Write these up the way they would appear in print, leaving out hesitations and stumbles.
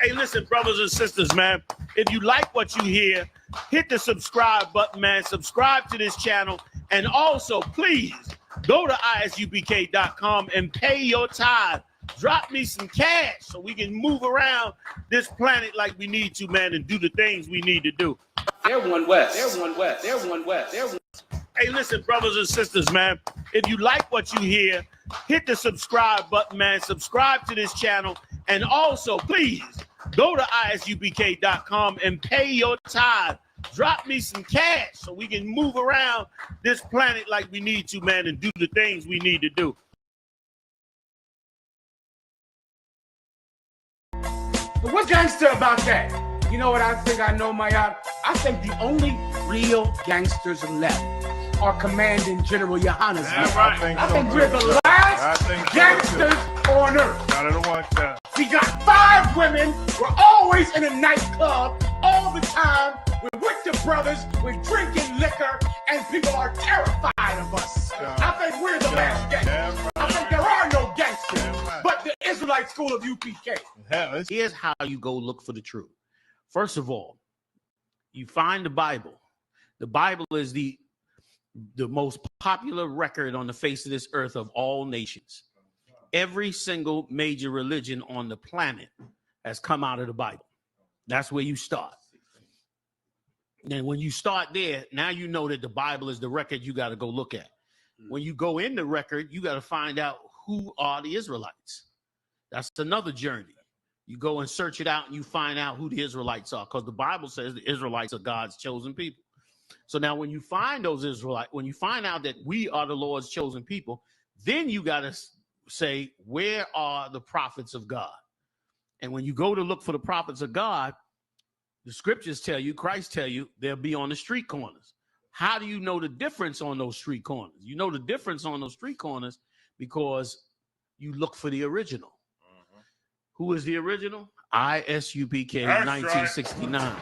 Hey, listen, brothers and sisters, man. If you like what you hear, hit the subscribe button, man. Subscribe to this channel. And also, please, go to isupk.com and pay your tithe. Drop me some cash so we can move around this planet like we need to, man, and do the things we need to do. They're one west. They're one west. They're one west. They're one. Hey, listen, brothers and sisters, man. If you like what you hear, hit the subscribe button, man. Subscribe to this channel. And also, please, go to isupk.com and pay your tithe. Drop me some cash so we can move around this planet like we need to, man, and do the things we need to do. But what's gangster about that? You know what I think I know, Mayat? I think the only real gangsters left are Commanding General Yohannes. Right. I think we're the last gangsters on earth. I don't want that. We got 5 women. We're always in a nightclub all the time. We're with the brothers. We're drinking liquor, and people are terrified of us. I think we're the last gangsters. I think there are no gangsters but the Israelite school of UPK. Here's how you go look for the truth. First of all, you find the Bible. The Bible is the most popular record on the face of this earth of all nations. Every single major religion on the planet has come out of the Bible. That's where you start. And when you start there, now you know that the Bible is the record you got to go look at. When you go in the record, you got to find out who are the Israelites. That's another journey. You go and search it out and you find out who the Israelites are, because the Bible says the Israelites are God's chosen people. So now when you find those Israelites, when you find out that we are the Lord's chosen people, then you got to say, where are the prophets of God? And when you go to look for the prophets of God, the scriptures tell you, Christ tell you, they'll be on the street corners. How do you know the difference on those street corners? You know the difference on those street corners because you look for the original. Who is the original? ISUPK 1969.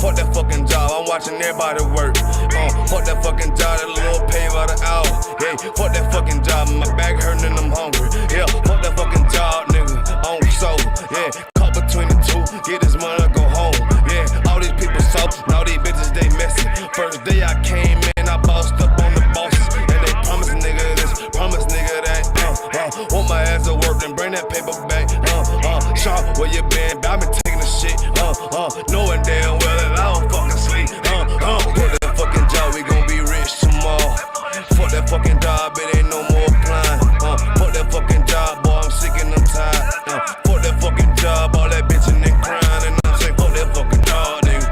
Fuck that fucking job, I'm watching everybody work. Fuck that fucking job, that little pay by the hour. Yeah, fuck that fucking job, my back hurting and I'm hungry. Yeah, fuck that fucking job, nigga, on soul. Yeah, caught between the two, get this money, go home. Yeah, all these people so, now these bitches they messy. First day I came in, I bossed up on the bosses, and they promised nigga this, promised nigga that. Want my ass to work, then bring that paper back. Sharp, where you been? I been taking the shit. Knowing damn well that I don't fucking sleep. Fuck that fucking job, we gon' be rich tomorrow. Fuck that fucking job, it ain't no more applying. Fuck that fucking job, boy, I'm sick and I'm tired. Fuck that fucking job, all that bitching and crying, and I'm saying fuck that fucking job, nigga.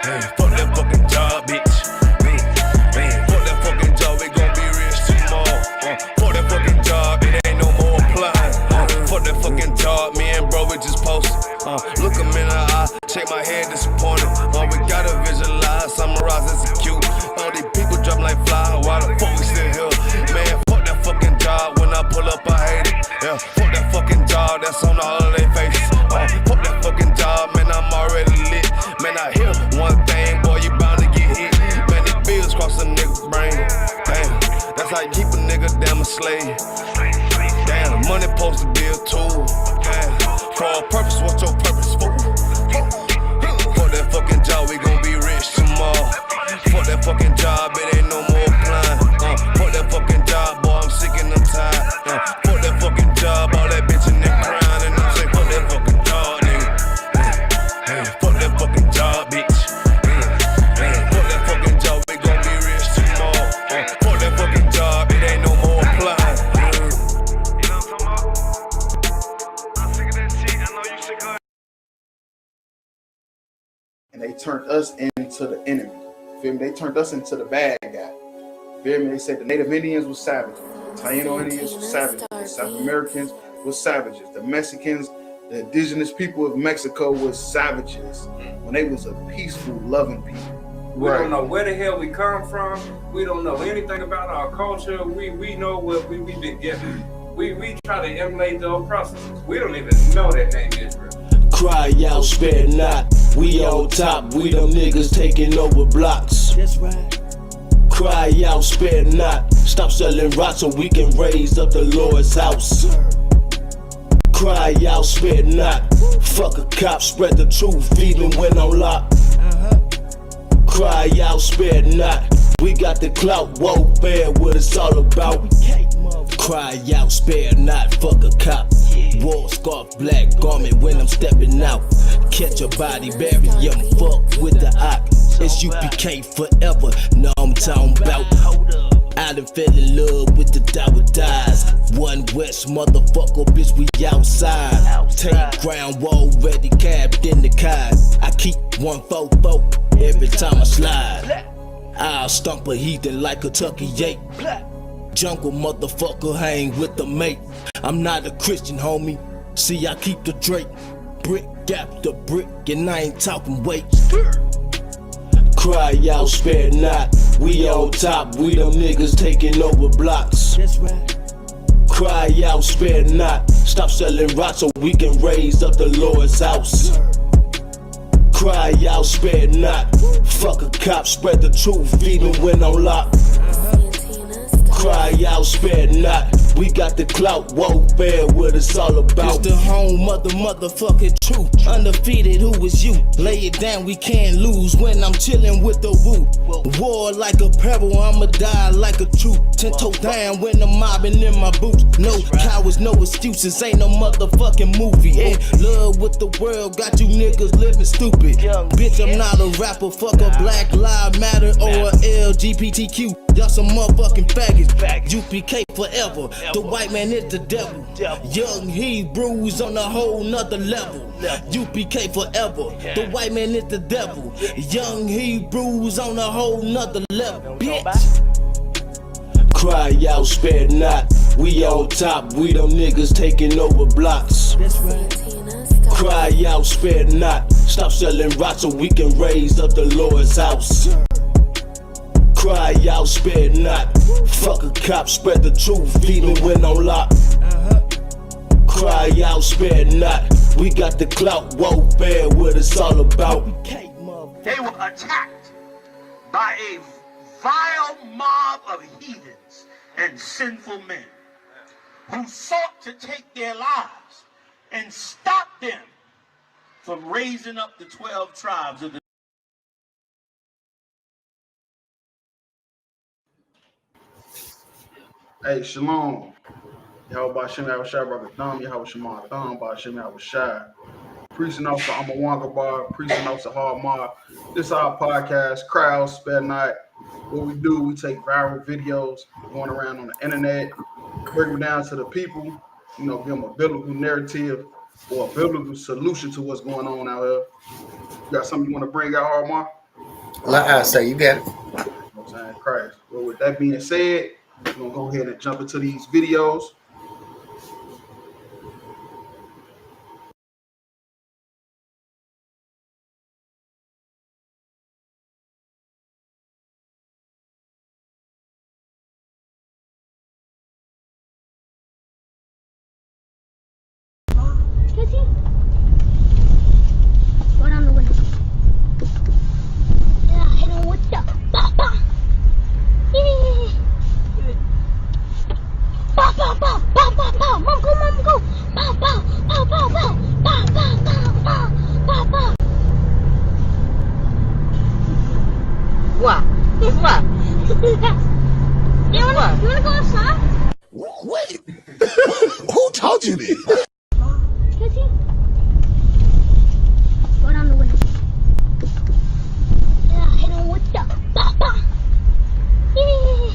Hey, fuck that fucking job, bitch. turned us into the enemy. Feel me? They turned us into the bad guy. Feel me? They said the Native Indians were savages. The Taino Indians were savages. The South Americans were savages. The Mexicans, the indigenous people of Mexico were savages when they was a peaceful, loving people. We don't know where the hell we come from. We don't know anything about our culture. We know what we've been given. We try to emulate the oppressors. We don't even know that name Israel. Cry out, spare not. We on top. We them niggas taking over blocks. That's right. Cry out, spare not. Stop selling rocks so we can raise up the Lord's house. Cry out, spare not. Fuck a cop, spread the truth even when on lock. Cry out, spare not. We got the clout, warfare, what it's all about. Cry out, spare not. Fuck a cop. War scarf, black garment when I'm stepping out. Catch a body, bury him, fuck with the ock. It's UPK forever, no I'm talking about. I done fell in love with the Dower Dies. One West motherfucker, bitch, we outside. Take ground, wall ready, capped in the car. I keep 144 every time I slide. I'll stomp a heathen like a Kentucky ape. Jungle motherfucker, hang with the mate. I'm not a Christian, homie. See, I keep the Drake. Brick after brick, and I ain't talking weight. Cry out, spare not. We on top, we them niggas taking over blocks. That's right. Cry out, spare not. Stop selling rocks so we can raise up the Lord's house. Cry out, spare not. Fuck a cop, spread the truth even when on lock. Cry out, spare not. We got the clout, warfare, what it's all about. It's the home of the motherfucking truth. Undefeated, who is you? Lay it down, we can't lose when I'm chilling with the woo. War like a pebble, I'ma die like a truth. 10 toe down when I'm mobbing in my boots. No cowards, no excuses, ain't no motherfucking movie. In love with the world, got you niggas living stupid. Bitch, I'm not a rapper, fuck a Black Lives Matter or a LGBTQ. Y'all some motherfucking faggots. UPK forever. The white man is the devil. Young Hebrews on a whole nother level. UPK forever. The white man is the devil. Young Hebrews on a whole nother level. Bitch. Cry out, spare not. We on top. We them niggas taking over blocks. Cry out, spare not. Stop selling rocks so we can raise up the Lord's house. Cry out, spare not. Fuck a cop, spread the truth even when on lock. Cry out, spare not. We got the clout, warfare, what it's all about. They were attacked by a vile mob of heathens and sinful men who sought to take their lives and stop them from raising up the 12 tribes of the Hey, shalom. Y'all about Shimmy Awashai, brother Thumb. Y'all Shema Thumb, about Shimmy Awashai. Priest and Officer Amawanga Bar, Priest and Officer Hard Mar. This is our podcast, Cry Out, Spare Not. What we do, we take viral videos going around on the internet, break them down to the people, you know, give them a biblical narrative or a biblical solution to what's going on out here. You got something you want to bring out, Hard Mar? I say, you got it. You know what I'm saying? Christ. Well, with that being said, we're going to go ahead and jump into these videos. Go down the window. Yeah, hit him with the papa. Yeah. Pow, pow, pow, pow, pow, pow. Mom, go, mom, go. Pow, pow, pow, pow, pow. Pow, pow, pow, pow, pow, pow. What? What? You wanna go outside? Wait. Who told you this? Kissy? Go down the window. Yeah, hit him with the papa. Yeah.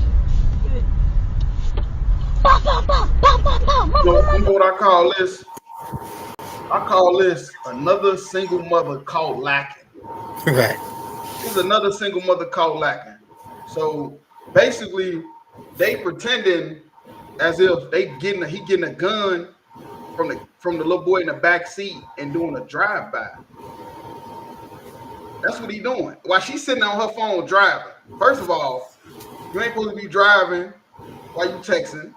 Pow, pow, pow, pow, pow, pow. Mom, You know what I call this? I call this another single mother caught lacking. Right. There's another single mother caught lacking. So basically, they pretending as if he getting a gun from the little boy in the back seat and doing a drive-by. That's what he doing. While she's sitting on her phone driving. First of all, you ain't supposed to be driving while you texting.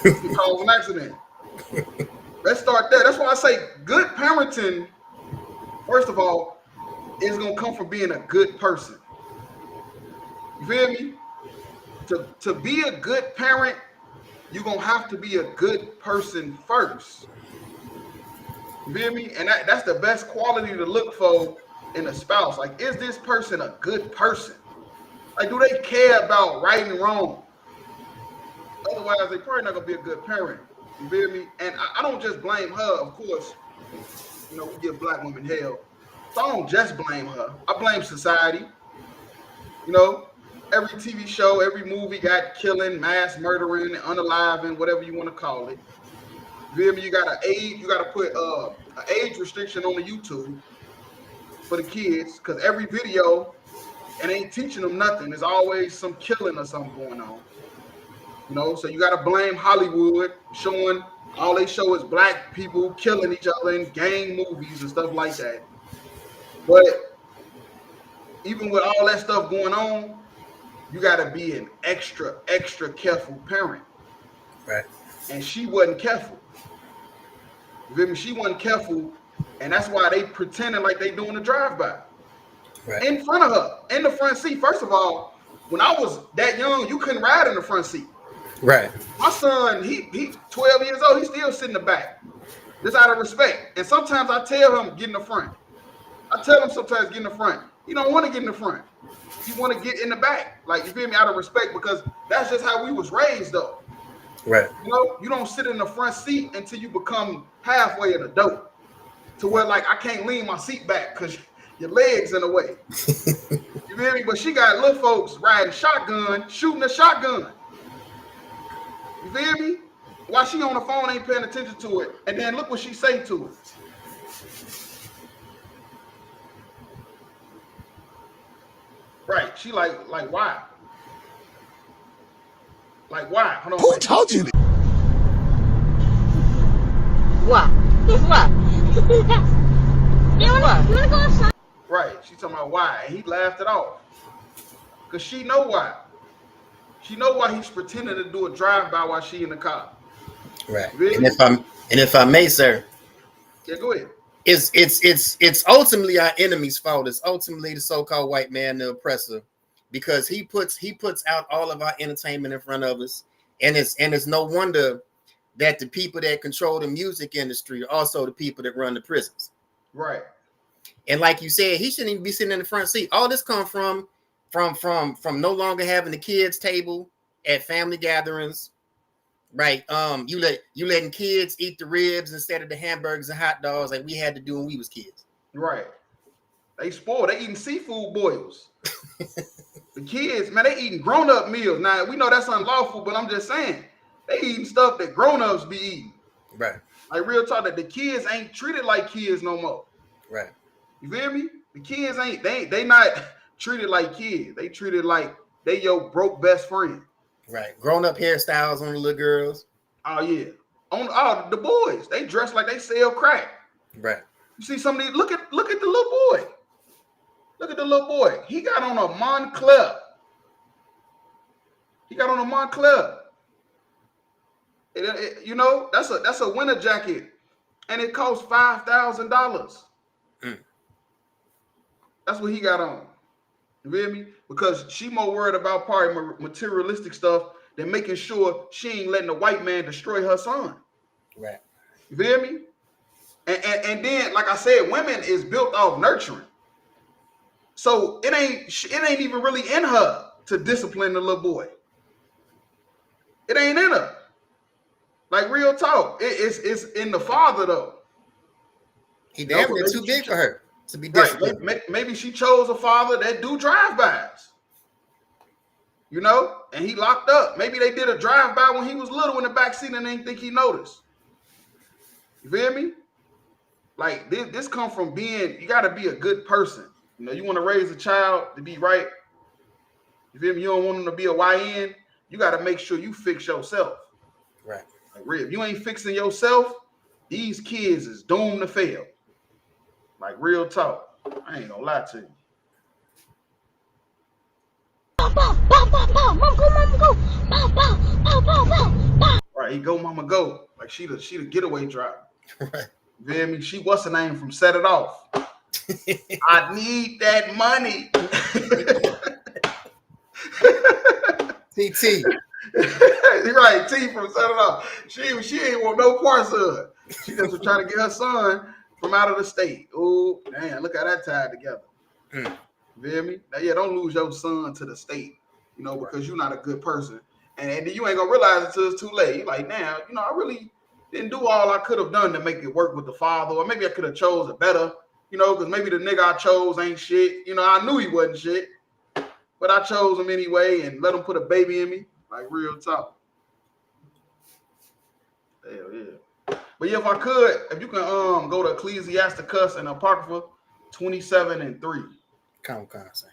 You cause an accident. Let's start there. That's why I say good parenting, first of all, is gonna come from being a good person. You feel me? To be a good parent, you're gonna have to be a good person first. You feel me? And that's the best quality to look for in a spouse. Like, is this person a good person? Like, do they care about right and wrong? Otherwise, they probably not gonna be a good parent. You feel me? And I don't just blame her, of course. You know, we give black women hell. So I don't just blame her. I blame society. You know, every TV show, every movie got killing, mass murdering, unaliving, whatever you want to call it. You feel me? You gotta put an age restriction on the YouTube for the kids, because every video, it ain't teaching them nothing. There's always some killing or something going on. You know, so you gotta blame Hollywood, showing all they show is black people killing each other in gang movies and stuff like that. But even with all that stuff going on, you gotta be an extra careful parent. Right. And she wasn't careful. You feel me? She wasn't careful, and that's why they pretending like they doing a drive-by. Right. In front of her, in the front seat. First of all, when I was that young, you couldn't ride in the front seat. Right. My son, he 12 years old, he still sitting in the back. Just out of respect. And sometimes I tell him, get in the front. I tell him sometimes, get in the front. He don't want to get in the front. He want to get in the back. Like, you feel me? Out of respect, because that's just how we was raised, though. Right. You know, you don't sit in the front seat until you become halfway an adult. To where, like, I can't lean my seat back because your legs in the way. You feel me? But she got little folks riding shotgun, shooting a shotgun. You feel me? While she on the phone, ain't paying attention to it. And then look what she say to it. Right. She like why? Like, why? Hold on. Who told you that? What? What? You wanna go outside? Right. She talking about why. And he laughed it off. Because she know why. She know why he's pretending to do a drive-by while she in the car. Right. Really? And if I may, sir. Yeah, go ahead. It's ultimately our enemy's fault. It's ultimately the so-called white man, the oppressor, because he puts out all of our entertainment in front of us, and it's no wonder that the people that control the music industry are also the people that run the prisons. Right. And like you said, he shouldn't even be sitting in the front seat. All this comes from no longer having the kids table at family gatherings. Right. You letting kids eat the ribs instead of the hamburgers and hot dogs like we had to do when we was kids. Right. They spoiled. They eating seafood boils. The kids, man, they eating grown-up meals. Now, we know that's unlawful, but I'm just saying, they eating stuff that grown-ups be eating. Right. Like, real talk, that the kids ain't treated like kids no more. Right. You feel me? The kids they not treated like kids. They treated like they your broke best friend. Right. Grown-up hairstyles on the little girls. Oh, yeah. On the boys, they dress like they sell crack. Right. You see some of these, look at the little boy. Look at the little boy. He got on a Montclair. You know, that's a winter jacket, and it costs $5,000. That's what he got on. You feel me? Because she more worried about probably materialistic stuff than making sure she ain't letting the white man destroy her son. Right. You feel me? And then, like I said, women is built off nurturing. So it ain't even really in her to discipline the little boy. It ain't in her. Like, real talk. It's in the father, though. He damn near too big for her to be disciplined. Right. Maybe she chose a father that do drive-bys. You know? And he locked up. Maybe they did a drive-by when he was little in the backseat and they didn't think he noticed. You feel me? Like, this come from being, you got to be a good person. You know, you want to raise a child to be right. You feel me? You don't want them to be a YN. You got to make sure you fix yourself. Right. Like, if you ain't fixing yourself, these kids is doomed to fail. Like, real talk. I ain't gonna lie to you. Right, he go, mama, go. Like, she the getaway driver. Right. You feel me? She, what's her name from Set It Off? I need that money. TT. Right, T from Set It Off. She ain't want no parts of it. She just was trying to get her son from out of the state. Oh, man, look how that tied together. You feel me? Now, yeah, don't lose your son to the state, you know, because you're not a good person. And then you ain't gonna realize it until it's too late. You're like, now, you know, I really didn't do all I could have done to make it work with the father, or maybe I could have chose it better, you know, because maybe the nigga I chose ain't shit. You know, I knew he wasn't shit, but I chose him anyway and let him put a baby in me. Like, real talk. Hell yeah. But yeah, if I could, if you can go to Ecclesiasticus and Apocrypha 27 and 3. Come on, sir.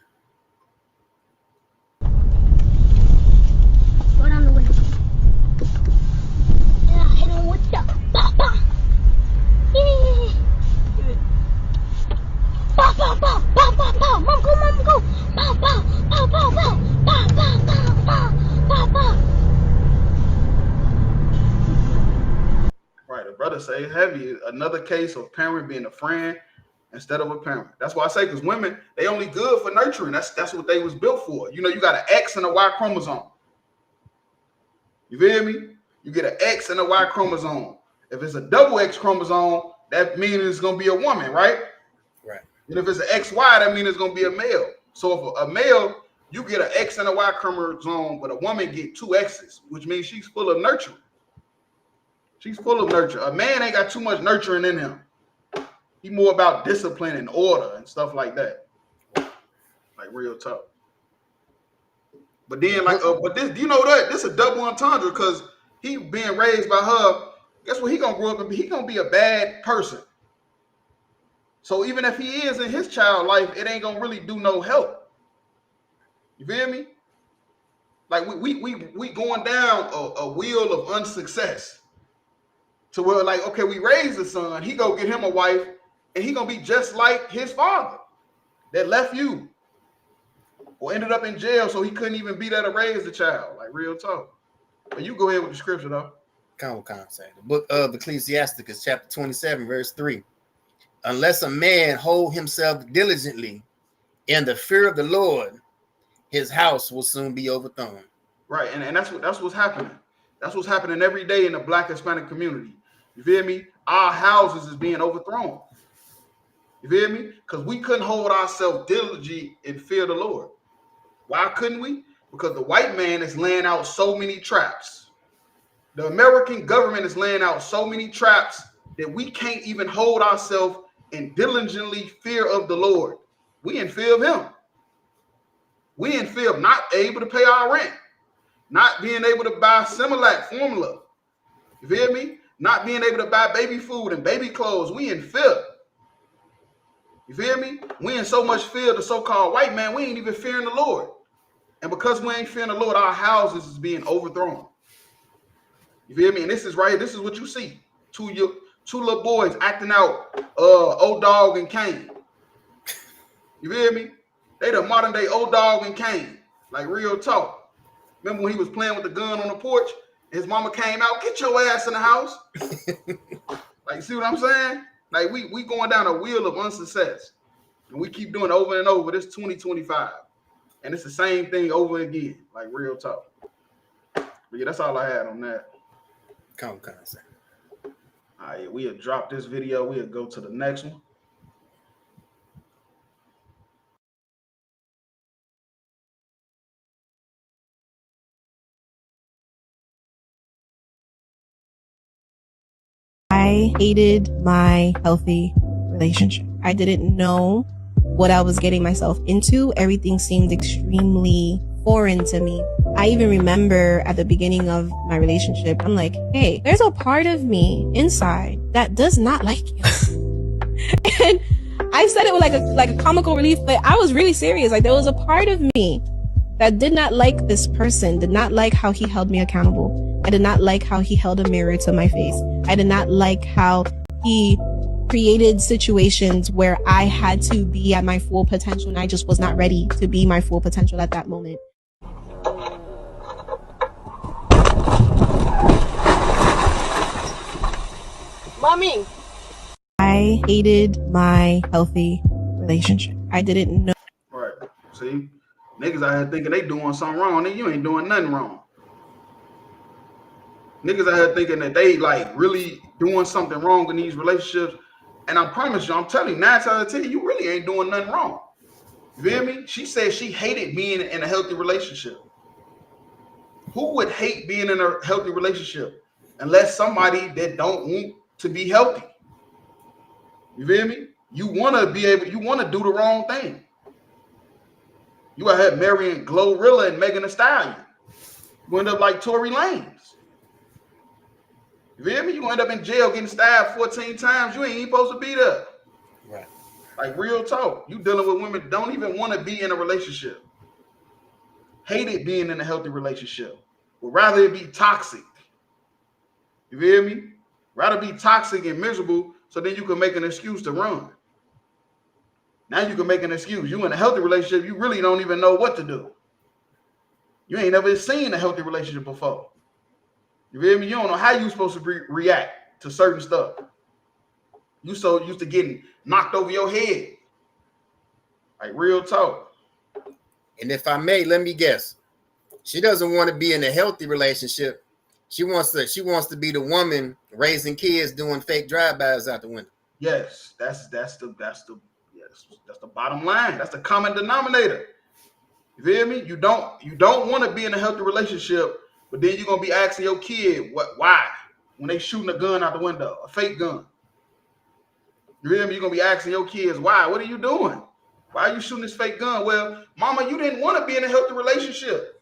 Right on the window. Yeah, hit him with the papa. Yeah. Pow, pow, pow, pow, pow, pow. Mom, go, mom, go. Pow, pow, pow, pow, pow. Pow, pow, pow, pow, pow, pow. Right, the brother say heavy. Another case of parent being a friend instead of a parent. That's why I say, because women, they only good for nurturing. That's what they was built for. You know, you got an X and a Y chromosome. You feel me? You get an X and a Y chromosome. If it's a double X chromosome, that means it's gonna be a woman, right? Right. And if it's an XY, that means it's gonna be a male. So if a male, you get an X and a Y chromosome, but a woman get 2 X's, which means she's full of nurture. She's full of nurture. A man ain't got too much nurturing in him. He more about discipline and order and stuff like that. Like, real talk. But then, like, but this, you know that this is a double entendre, because he being raised by her. Guess what? He gonna grow up and he gonna be a bad person. So even if he is in his child life, it ain't gonna really do no help. You feel me? Like, we going down a wheel of unsuccess. To where, like, okay, we raised a son, he go get him a wife, and he gonna be just like his father that left you or ended up in jail, so he couldn't even be there to raise the child. Like, real talk. But you go ahead with the scripture though. Come on, say the book of Ecclesiasticus, chapter 27, verse 3. Unless a man hold himself diligently in the fear of the Lord, his house will soon be overthrown. Right, and that's what's happening. That's what's happening every day in the Black Hispanic community. You feel me? Our houses is being overthrown. You feel me? Because we couldn't hold ourselves diligently in fear of the Lord. Why couldn't we? Because the white man is laying out so many traps. The American government is laying out so many traps that we can't even hold ourselves in diligently fear of the Lord. We in fear of him. We in fear of not able to pay our rent, not being able to buy Similac formula. You feel me? Not being able to buy baby food and baby clothes. We in fear. You feel me? We in so much fear of the so-called white man, we ain't even fearing the Lord. And because we ain't fearing the Lord, our houses is being overthrown. You feel me? And this is right here. This is what you see. Two little boys acting out old dog and Kane. You feel me? They the modern day old dog and Kane. Like, real talk. Remember when he was playing with the gun on the porch? His mama came out, get your ass in the house. Like, see what I'm saying? Like, we going down a wheel of unsuccess. And we keep doing it over and over. This 2025. And it's the same thing over again. Like, real talk. But yeah, that's all I had on that. Come on, sir. All right, we'll drop this video. We'll go to the next one. I hated my healthy relationship. I didn't know what I was getting myself into. Everything seemed extremely foreign to me. I even remember at the beginning of my relationship, I'm like, hey, there's a part of me inside that does not like you. And I said it with like a comical relief, but I was really serious. Like there was a part of me that did not like this person, did not like how he held me accountable. I did not like how he held a mirror to my face. I did not like how he created situations where I had to be at my full potential and I just was not ready to be my full potential at that moment. Mommy. I hated my healthy relationship. I didn't know. Right. See, niggas out here thinking they doing something wrong, and you ain't doing nothing wrong. Niggas out here thinking that they like really doing something wrong in these relationships. And I promise you, I'm telling you, 9 times out of 10, you really ain't doing nothing wrong. You feel me? She said she hated being in a healthy relationship. Who would hate being in a healthy relationship unless somebody that don't want to be healthy? You feel me? You want to be able, you want to do the wrong thing. You out here marrying Glorilla and Megan Thee Stallion. You end up like Tory Lanez. You feel me? You end up in jail getting stabbed 14 times. You ain't even supposed to be there. Right. Like real talk. You dealing with women that don't even want to be in a relationship. Hated being in a healthy relationship. Would rather it be toxic. You feel me? Rather be toxic and miserable so then you can make an excuse to run. Now you can make an excuse. You in a healthy relationship, you really don't even know what to do. You ain't never seen a healthy relationship before. You feel me? You don't know how you're supposed to react to certain stuff. You so used to getting knocked over your head. Like real talk. And if I may, let me guess. She doesn't want to be in a healthy relationship. She wants to be the woman raising kids doing fake drive-bys out the window. Yes, that's the bottom line. That's the common denominator. You feel me? You don't want to be in a healthy relationship, but then you're gonna be asking your kid why when they shooting a gun out the window, a fake gun. You feel me? You're gonna be asking your kids why. What are you doing? Why are you shooting this fake gun? Well, mama, you didn't want to be in a healthy relationship.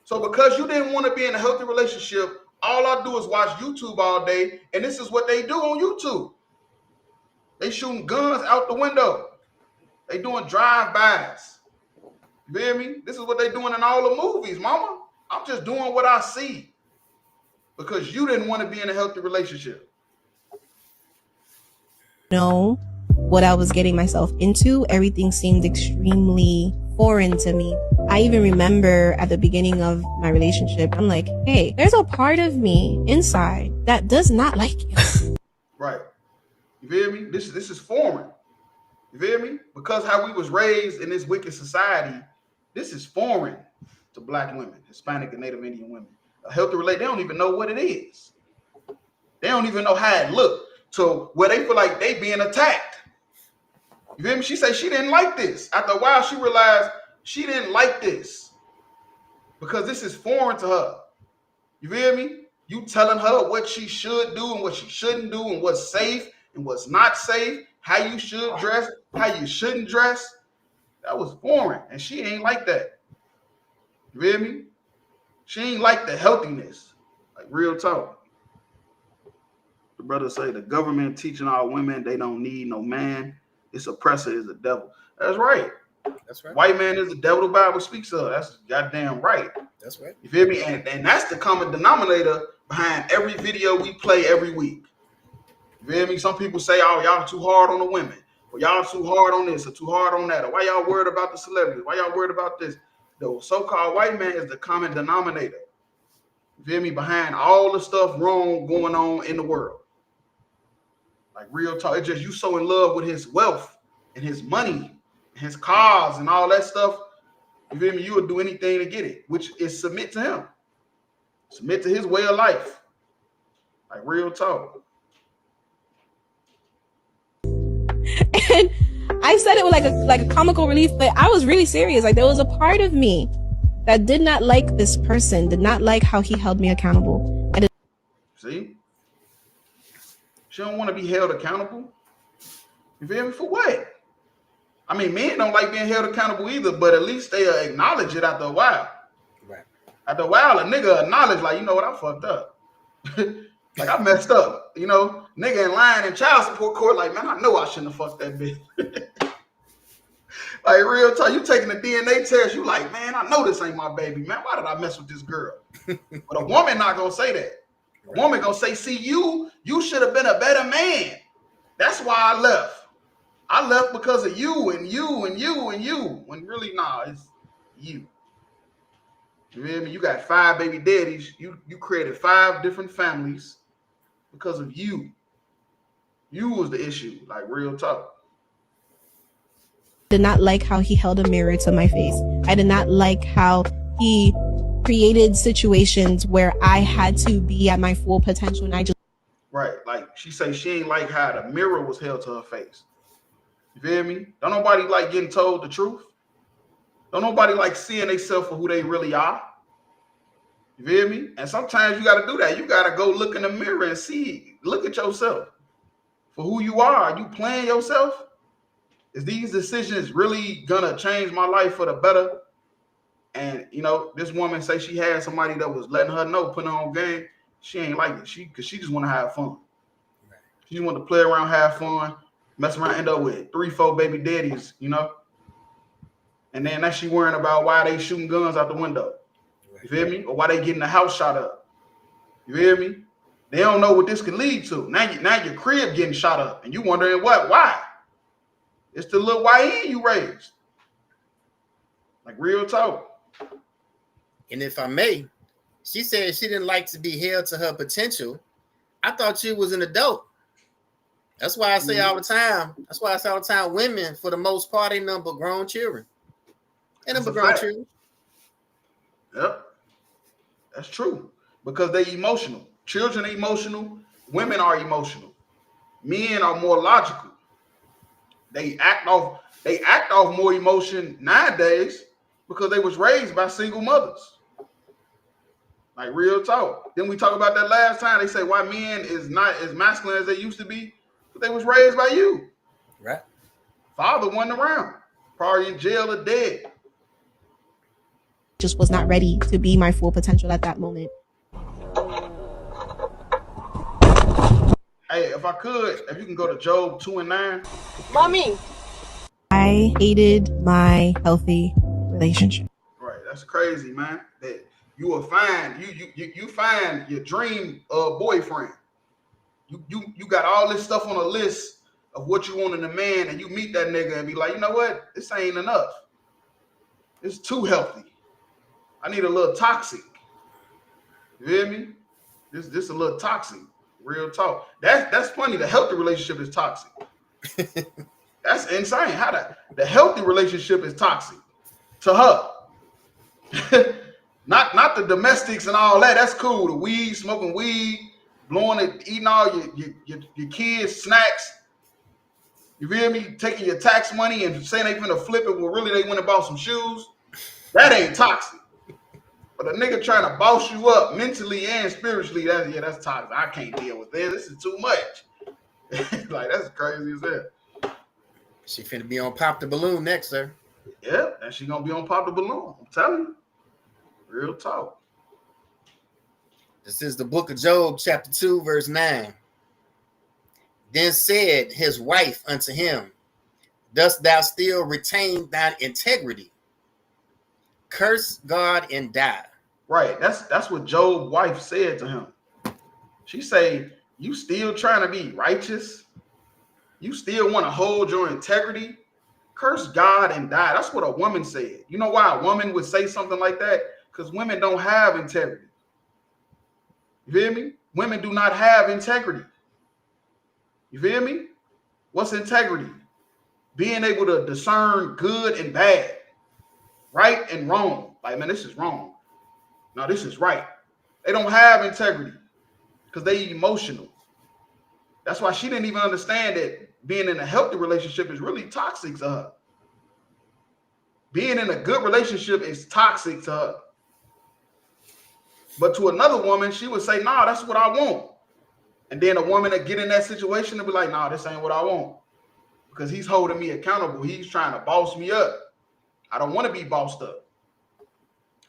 So because you didn't want to be in a healthy relationship, all I do is watch YouTube all day, and this is what they do on YouTube. They shooting guns out the window. They doing drive-bys. You feel me? This is what they doing in all the movies, mama. I'm just doing what I see because you didn't want to be in a healthy relationship. Know what I was getting myself into. Everything seemed extremely foreign to me. I even remember at the beginning of my relationship, I'm like, hey, there's a part of me inside that does not like you. Right. You feel me? This is foreign. You feel me? Because how we was raised in this wicked society, this is foreign to black women, Hispanic and Native Indian women. A healthy relationship, they don't even know what it is. They don't even know how it looked. So where they feel like they being attacked. You feel me? She said she didn't like this. After a while, she realized she didn't like this because this is foreign to her. You feel me? You telling her what she should do and what she shouldn't do and what's safe and what's not safe, how you should dress, how you shouldn't dress. That was foreign, and she ain't like that. You feel me? She ain't like the healthiness. Like real talk. The brother say the government teaching our women they don't need no man. This oppressor is the devil. That's right. That's right. White man is the devil the Bible speaks of. That's goddamn right. That's right. You feel me? And that's the common denominator behind every video we play every week. You feel me? Some people say, oh, y'all too hard on the women. Or y'all too hard on this or too hard on that. Or why y'all worried about the celebrities? Why y'all worried about this? The so-called white man is the common denominator. You feel me? Behind all the stuff wrong going on in the world. Like real talk. It's just you so in love with his wealth and his money, and his cars and all that stuff. You feel me? You would do anything to get it, which is submit to him. Submit to his way of life. Like real talk. And I said it with like a comical relief, but I was really serious. Like there was a part of me that did not like this person, did not like how he held me accountable. See? She don't want to be held accountable. You feel me? For what? I mean, men don't like being held accountable either, but at least they acknowledge it after a while. Right. After a while, a nigga acknowledge, like, you know what, I fucked up. You Like, I messed up, you know, nigga in line in child support court, like, man, I know I shouldn't have fucked that bitch. Like, real talk, you taking a DNA test, you like, man, I know this ain't my baby, man. Why did I mess with this girl? But a woman not gonna say that. A woman gonna say, see, you should have been a better man. That's why I left. I left because of you and you and you and you. When really, nah, it's you. You hear me? You got 5 baby daddies. You created 5 different families because of you. You was the issue, like real talk. Did not like how he held a mirror to my face. I did not like how he created situations where I had to be at my full potential, and I just right. Like she say, she ain't like how the mirror was held to her face. You feel me? Don't nobody like getting told the truth. Don't nobody like seeing themselves for who they really are. You feel me? And sometimes you got to do that. You got to go look in the mirror and see, look at yourself for who you are. Are you playing yourself? Is these decisions really gonna change my life for the better? And you know, this woman say she had somebody that was letting her know, putting her on game. She ain't like it. She just want to have fun. She just want to play around, have fun, mess around, end up with 3-4 baby daddies, you know. And then now she worrying about why they shooting guns out the window. You feel me? Or why they getting the house shot up. You feel me? They don't know what this could lead to. Now your crib getting shot up, and you wondering why? It's the little YN you raised. Like real talk. And if I may, she said she didn't like to be held to her potential. I thought she was an adult. That's why I say all the time. That's why I say all the time, women, for the most part, they number grown children. They number grown children. Yep. That's true. Because they emotional. Children are emotional. Women are emotional. Men are more logical. They act off more emotion nowadays because they was raised by single mothers. Like real talk. Then we talk about that last time. They say why men is not as masculine as they used to be, but they was raised by you. Right. Father wasn't around. Probably in jail or dead. just was not ready to be my full potential at that moment. Hey, if you can go to Job 2:9. Mommy. I hated my healthy relationship. Right, that's crazy, man. That you will find you find your dream boyfriend. You got all this stuff on a list of what you want in a man, and you meet that nigga and be like, you know what? This ain't enough. It's too healthy. I need a little toxic. You hear me? This a little toxic. Real talk. That's funny. The healthy relationship is toxic. That's insane. How the healthy relationship is toxic to her. Not the domestics and all that. That's cool. The weed, smoking weed, blowing it, eating all your kids' snacks. You feel me? Taking your tax money and saying they finna flip it when really they went and bought some shoes. That ain't toxic. But a nigga trying to boss you up mentally and spiritually, that's toxic. I can't deal with this. This is too much. Like, that's crazy as hell. She finna be on Pop the Balloon next, sir. Yeah, and she gonna be on Pop the Balloon. I'm telling you. Real talk. This is the book of Job, chapter 2, verse 9. Then said his wife unto him, dost thou still retain thine integrity? Curse God and die. Right. That's what Job's wife said to him. She say, you still trying to be righteous? You still want to hold your integrity? Curse God and die. That's what a woman said. You know why a woman would say something like that? Because women don't have integrity. You feel me? Women do not have integrity. You feel me? What's integrity? Being able to discern good and bad, right and wrong. Like, man, this is wrong. No, this is right. They don't have integrity because they emotional. That's why she didn't even understand that being in a healthy relationship is really toxic to her. Being in a good relationship is toxic to her. But to another woman, she would say, nah, that's what I want. And then a woman that get in that situation and be like, nah, this ain't what I want. Because he's holding me accountable. He's trying to boss me up. I don't want to be bossed up.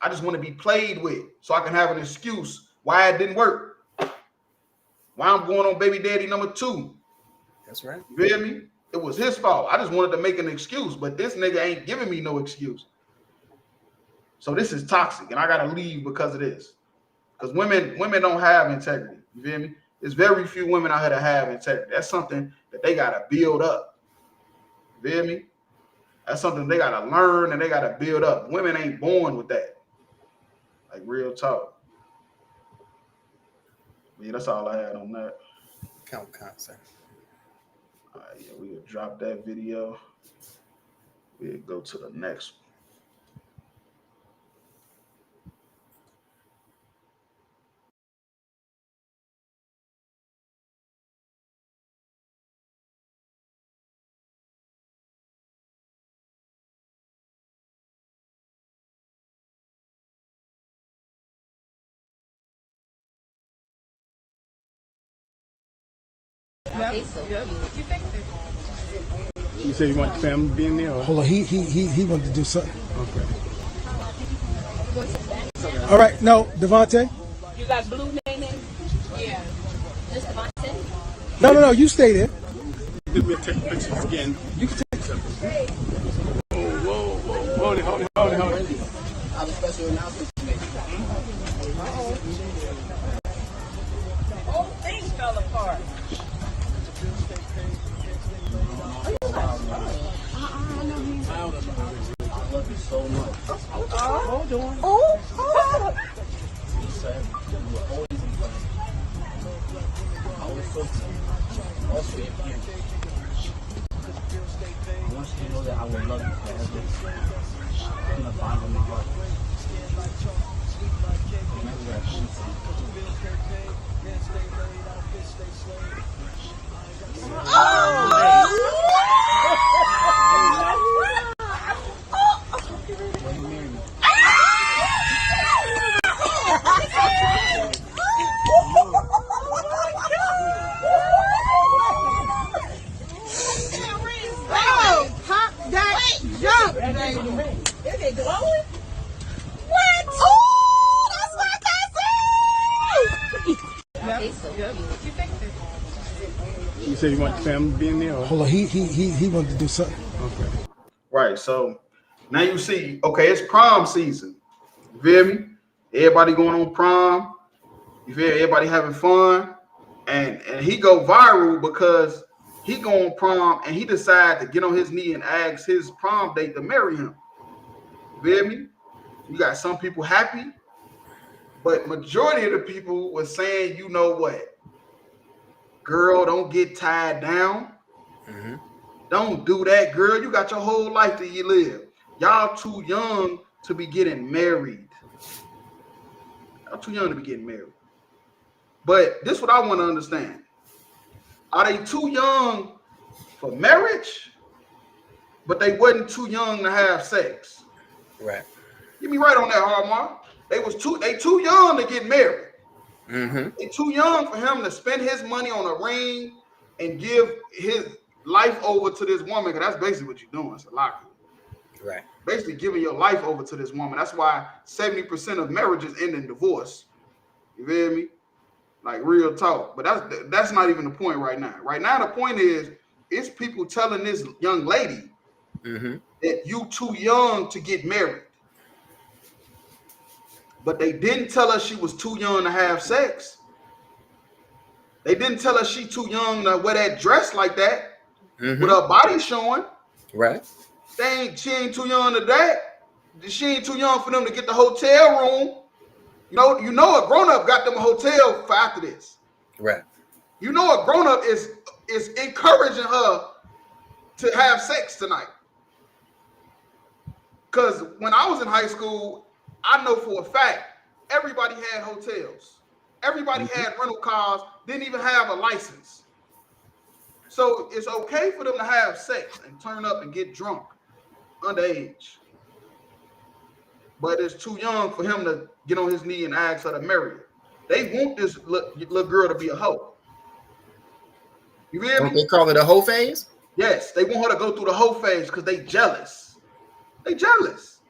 I just want to be played with so I can have an excuse why it didn't work. Why I'm going on baby daddy number 2. That's right. You feel me? It was his fault. I just wanted to make an excuse, but this nigga ain't giving me no excuse. So this is toxic, and I gotta leave because of this. Because women don't have integrity. You feel me? There's very few women out here that have integrity. That's something that they gotta build up. You feel me? That's something they gotta learn and they gotta build up. Women ain't born with that. Like real talk. Yeah, that's all I had on that. Count, sir. All right, yeah, we'll drop that video. We'll go to the next one. You said you want the family to be in there? Or? Hold on, he wanted to do something. Okay. All right, no, Devontae. You got blue name? Yeah. Just Devontae? No, you stay there. Let me take pictures again. You can take Whoa. Hold it. I have a special announcement to make. Whole thing fell apart. I love you so much. Hold on. You said you were always in place. I always felt also if you. I want you to know that I will love you forever. I'm gonna find in my heart. Remember that Is it glowing? What? Oh, that's my cousin! You said you want the family to be in there? Or? Hold on, he wanted to do something. Okay. Right, so now you see, okay, it's prom season. You feel me? Everybody going on prom. You feel everybody having fun. And he go viral because he go on prom and he decide to get on his knee and ask his prom date to marry him. You feel me? You got some people happy, but majority of the people was saying, you know what? Girl, don't get tied down. Mm-hmm. Don't do that, girl. You got your whole life that you live. Y'all too young to be getting married. Y'all too young to be getting married. But this is what I want to understand. Are they too young for marriage, but they wasn't too young to have sex? Right. Get me right on that, Hallmark. They too young to get married. Mm-hmm. They too young for him to spend his money on a ring and give his life over to this woman, because that's basically what you're doing. It's a lot. Right. Basically giving your life over to this woman. That's why 70% of marriages end in divorce. You feel me? Like real talk. But that's not even the point right now. Right now, the point is, it's people telling this young lady that you too young to get married. But they didn't tell her she was too young to have sex. They didn't tell her she too young to wear that dress like that with her body showing. Right. She ain't too young to that. She ain't too young for them to get the hotel room. You know a grown-up got them a hotel for after this. Right. You know a grown-up is encouraging her to have sex tonight. Because when I was in high school, I know for a fact, everybody had hotels. Everybody had rental cars, didn't even have a license. So it's okay for them to have sex and turn up and get drunk underage. But it's too young for him to get on his knee and ask her to marry her. They want this little girl to be a hoe. You feel me? They call it a hoe phase? Yes, they want her to go through the hoe phase because they jealous. They jealous.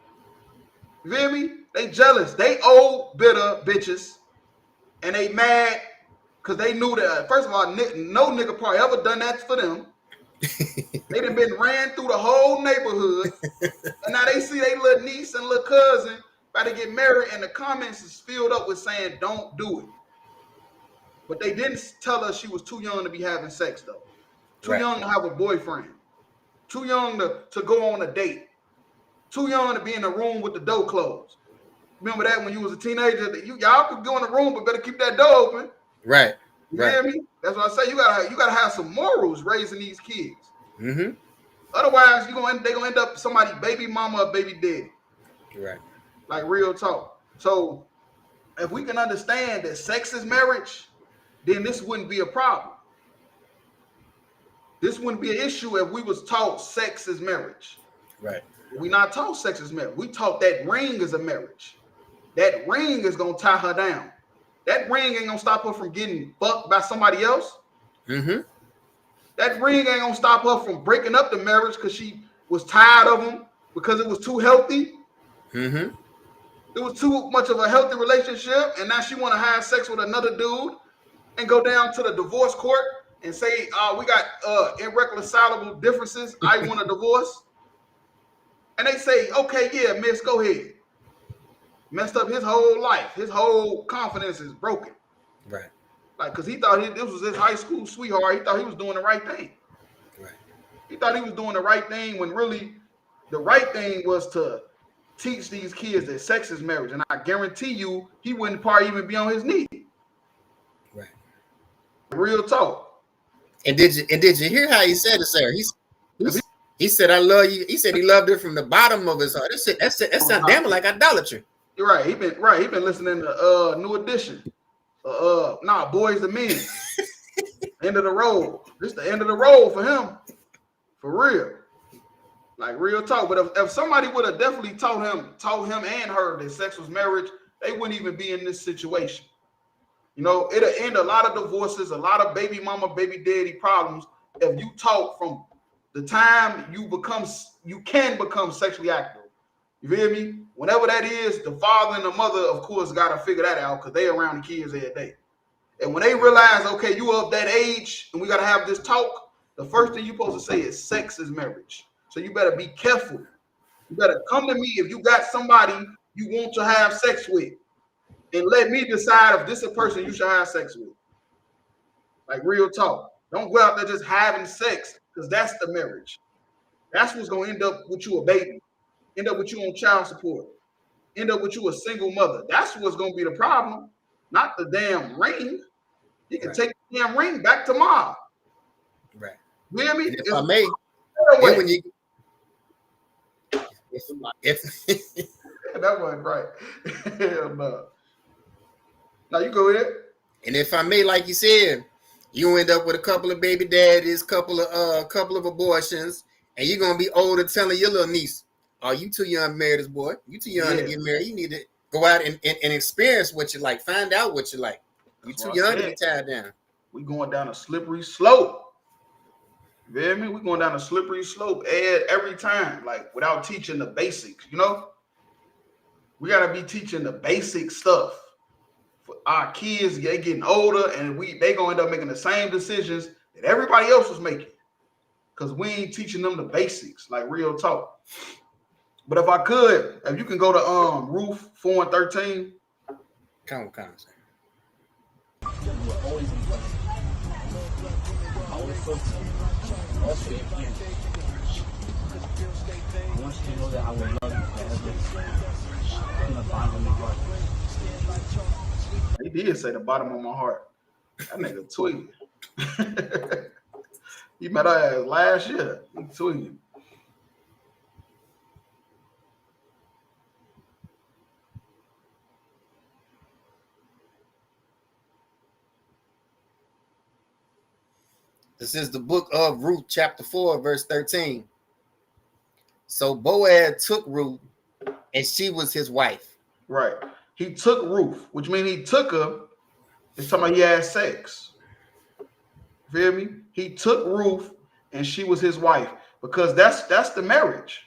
You feel me? They jealous. They old bitter bitches, and they mad because they knew that, first of all, no nigga probably ever done that for them. They done been ran through the whole neighborhood. And now they see their little niece and little cousin about to get married, and the comments is filled up with saying, don't do it. But they didn't tell us she was too young to be having sex, though. Too young to have a boyfriend. Too young to go on a date. Too young to be in the room with the door closed. Remember that when you was a teenager? Y'all could go in the room, but better keep that door open. Right. You hear me? That's what I say. You gotta have some morals raising these kids. Mm-hmm. Otherwise, they gonna end up somebody baby mama or baby daddy. Right. Like real talk. So if we can understand that sex is marriage, then this wouldn't be a problem. This wouldn't be an issue if we was taught sex is marriage. Right. We not taught sex is marriage. We taught that ring is a marriage. That ring is gonna tie her down. That ring ain't gonna stop her from getting fucked by somebody else. Mm-hmm. That ring ain't gonna stop her from breaking up the marriage because she was tired of him, because it was too healthy. Mm-hmm. It was too much of a healthy relationship, and now she want to have sex with another dude and go down to the divorce court and say, we got irreconcilable differences. I want a divorce. And they say, okay, yeah, miss, go ahead. Messed up his whole life. His whole confidence is broken. Right. Like, because he thought this was his high school sweetheart. He thought he was doing the right thing. Right. He thought he was doing the right thing when really the right thing was to teach these kids that sex is marriage. And I guarantee you, he wouldn't probably even be on his knee. Right. Real talk. And did you hear how he said it, sir? He said, I love you. He said he loved her from the bottom of his heart. That sounds damn like idolatry. You're right. He been listening to New Edition. Boys to Men. End of the road. This the end of the road for him. For real. Like real talk. But if somebody would have definitely taught him and her that sex was marriage, they wouldn't even be in this situation. You know, it'll end a lot of divorces, a lot of baby mama, baby daddy problems if you taught from the time you can become sexually active. You feel me? Whenever that is, the father and the mother, of course, got to figure that out because they around the kids every day. And when they realize, okay, you of that age and we got to have this talk, the first thing you're supposed to say is sex is marriage. So you better be careful. You better come to me if you got somebody you want to have sex with and let me decide if this is a person you should have sex with. Like real talk. Don't go out there just having sex because that's the marriage. That's what's going to end up with you a baby. End up with you on child support. End up with you a single mother. That's what's going to be the problem. Not the damn ring. You can take the damn ring back to mom. Right. You hear me? If I may, when you if that wasn't right. Hell no. Now you go ahead. And if I may, like you said, you end up with a couple of baby daddies, couple of abortions, and you're gonna be older telling your little niece, "Oh, you too young to marry this boy. You too young to get married. You need to go out and experience what you like, find out what you like. You too young to be tied down." We going down a slippery slope. You feel me? We going down a slippery slope every time, like without teaching the basics. You know, we gotta be teaching the basic stuff. For our kids, they getting older, and they gonna end up making the same decisions that everybody else was making, because we ain't teaching them the basics, like real talk. But if I could, if you can go to Ruth 4 and 13. Come on. Always in place. Always focus. Also, you can. I want you to know that I will love you forever. From the bottom of my heart. He did say the bottom of my heart. That nigga tweeted. He met our ass last year. He tweeted. This is the book of Ruth, chapter 4, verse 13. So Boaz took Ruth, and she was his wife. Right. He took Ruth, which means he took her. It's talking about he had sex. Feel me? He took Ruth, and she was his wife, because that's the marriage.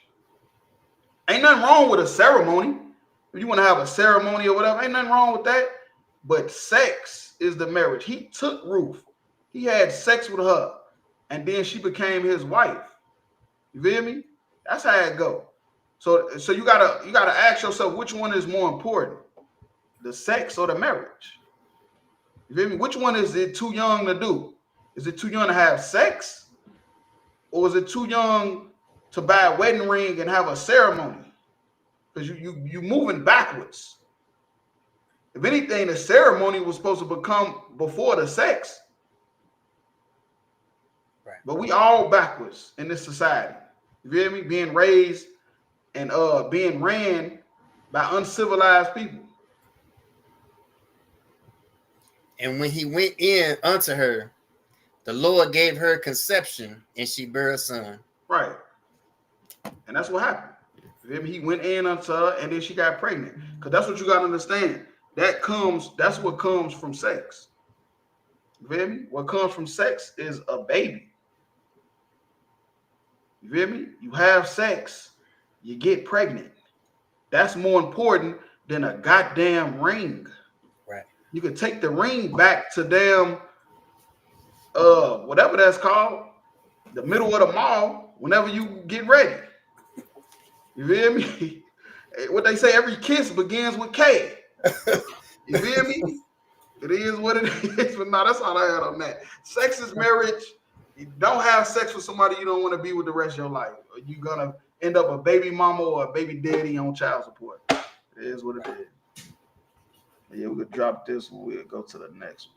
Ain't nothing wrong with a ceremony. If you want to have a ceremony or whatever, ain't nothing wrong with that. but sex is the marriage. He took Ruth. He had sex with her, and then she became his wife. You feel me? That's how it go. So you gotta ask yourself, which one is more important, the sex or the marriage? You feel me? Which one is it too young to do? Is it too young to have sex, or is it too young to buy a wedding ring and have a ceremony? Because you moving backwards. If anything, the ceremony was supposed to become before the sex. Right. But we all backwards in this society. You feel me? Being raised and being ran by uncivilized people. And when he went in unto her, the Lord gave her conception, and she bare a son. Right. And that's what happened. You feel me? He went in unto her, and then she got pregnant. Because that's what you got to understand. That's what comes from sex. You feel me? What comes from sex is a baby. You feel me? You have sex, you get pregnant. That's more important than a goddamn ring. Right. You can take the ring back to damn whatever that's called, the middle of the mall, whenever you get ready. You feel me? What they say, every kiss begins with K. You feel me? It is what it is. But no, that's all I had on that. Sex is marriage. You don't have sex with somebody you don't want to be with the rest of your life. You're gonna end up a baby mama or a baby daddy on child support. It is what it is. Yeah, we could drop this one. We'll go to the next one.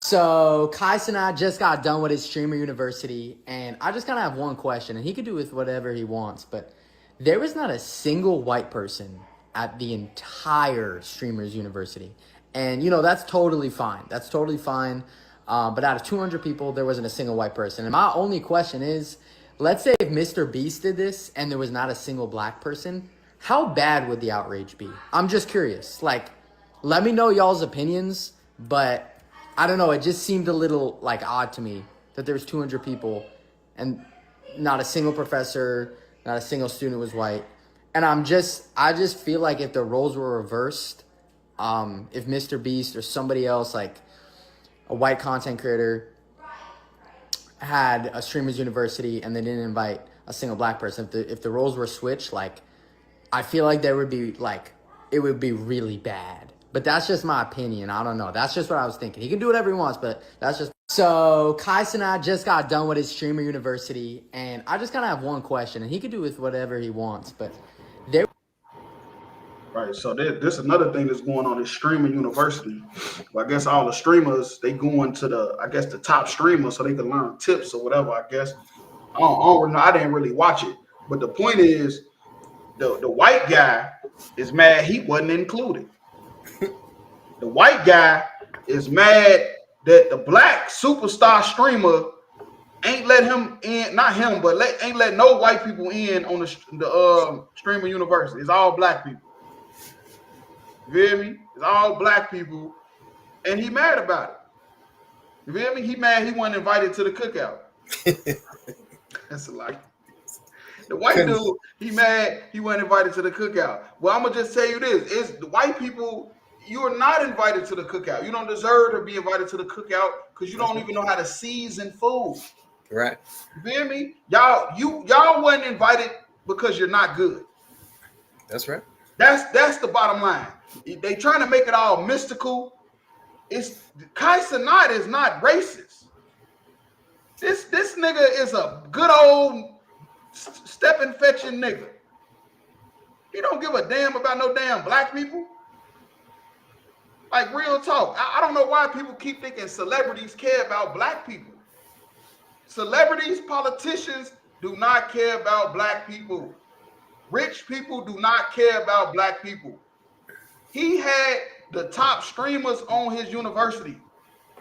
So Kais and I just got done with his streamer university, and I just kind of have one question, and he could do with whatever he wants, but there was not a single white person at the entire streamers university. And, you know, that's totally fine. That's totally fine. But out of 200 people, there wasn't a single white person. And my only question is, let's say if Mr. Beast did this and there was not a single black person, how bad would the outrage be? I'm just curious. Like, let me know y'all's opinions, but I don't know. It just seemed a little like odd to me that there's 200 people and not a single professor, not a single student was white. And I just feel like if the roles were reversed, if Mr. Beast or somebody else, like a white content creator, had a streamers university and they didn't invite a single black person, if the roles were switched, like, I feel like there would be like, it would be really bad. But that's just my opinion. I don't know. That's just what I was thinking. He can do whatever he wants, but that's just... So Kais and I just got done with his streamer university, and I just kind of have one question, and he can do with whatever he wants, but there... Right, so this is another thing that's going on in streaming university. Well, I guess all the streamers, they going to the top streamers so they can learn tips or whatever, I guess. I don't know. I didn't really watch it. But the point is, the white guy is mad he wasn't included. The white guy is mad that the black superstar streamer ain't let him in, not him, but ain't let no white people in on the streamer university. It's all black people. You feel me? It's all black people, and he mad about it. You feel me? He mad he wasn't invited to the cookout. That's like the white dude, he mad he wasn't invited to the cookout. Well, I'm gonna just tell you this: it's the white people. You are not invited to the cookout. You don't deserve to be invited to the cookout because you don't even know how to season food. Right. You feel me? Y'all wasn't invited because you're not good. That's right. That's the bottom line. They trying to make it all mystical. It's Kai Cenat is not racist. This nigga is a good old stepping fetching nigga. He don't give a damn about no damn black people. Like, real talk. I don't know why people keep thinking celebrities care about black people. Celebrities, politicians do not care about black people. Rich people do not care about black people. He had the top streamers on his university,